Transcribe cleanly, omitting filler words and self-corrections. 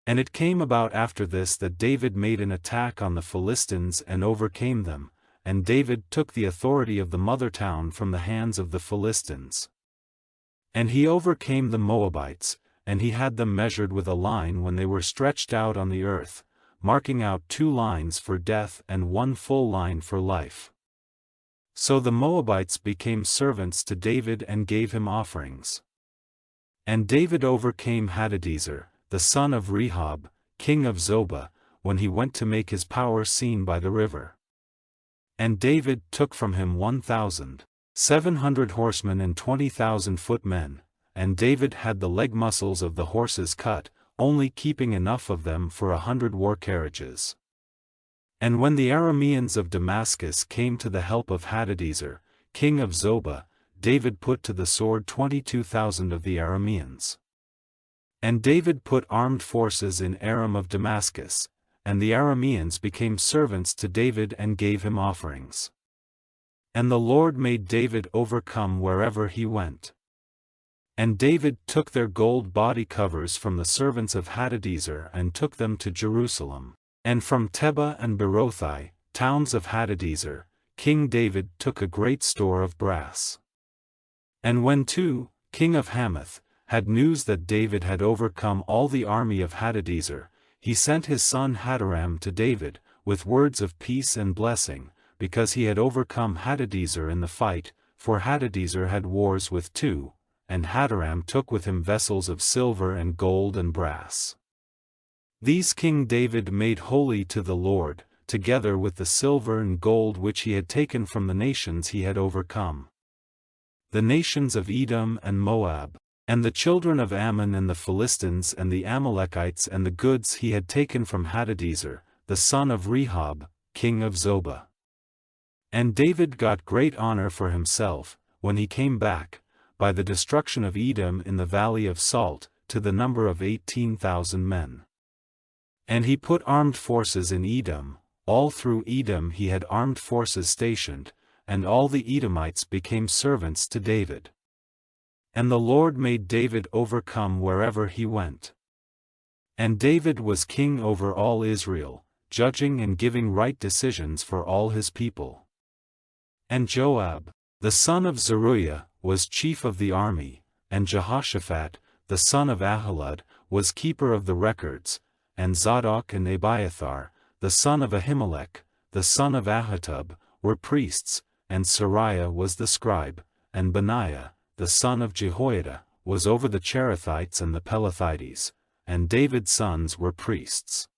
And it came about after this that David made an attack on the Philistines and overcame them, and David took the authority of the mother town from the hands of the Philistines. And he overcame the Moabites, and he had them measured with a line when they were stretched out on the earth, marking out 2 lines for death and 1 full line for life. So the Moabites became servants to David and gave him offerings. And David overcame Hadadezer, the son of Rehob, king of Zobah, when he went to make his power seen by the river. And David took from him 1,700 horsemen and 20,000 footmen, and David had the leg muscles of the horses cut, only keeping enough of them for 100 war carriages. And when the Arameans of Damascus came to the help of Hadadezer, king of Zobah, David put to the sword 22,000 of the Arameans. And David put armed forces in Aram of Damascus, and the Arameans became servants to David and gave him offerings. And the Lord made David overcome wherever he went. And David took their gold body covers from the servants of Hadadezer and took them to Jerusalem. And from Tebah and Berothai, towns of Hadadezer, King David took a great store of brass. And when Tou, king of Hamath, had news that David had overcome all the army of Hadadezer, he sent his son Hadaram to David, with words of peace and blessing, because he had overcome Hadadezer in the fight, for Hadadezer had wars with Tou, and Hadaram took with him vessels of silver and gold and brass. These King David made holy to the Lord, together with the silver and gold which he had taken from the nations he had overcome. The nations of Edom and Moab, and the children of Ammon and the Philistines and the Amalekites and the goods he had taken from Hadadezer, the son of Rehob, king of Zobah. And David got great honor for himself, when he came back, by the destruction of Edom in the valley of Salt, to the number of 18,000 men. And he put armed forces in Edom, all through Edom he had armed forces stationed, and all the Edomites became servants to David. And the Lord made David overcome wherever he went. And David was king over all Israel, judging and giving right decisions for all his people. And Joab, the son of Zeruiah, was chief of the army, and Jehoshaphat, the son of Ahilud, was keeper of the records, and Zadok and Abiathar, the son of Ahimelech, the son of Ahitub, were priests, and Sariah was the scribe, and Benaiah, the son of Jehoiada, was over the Cherethites and the Pelethites, and David's sons were priests.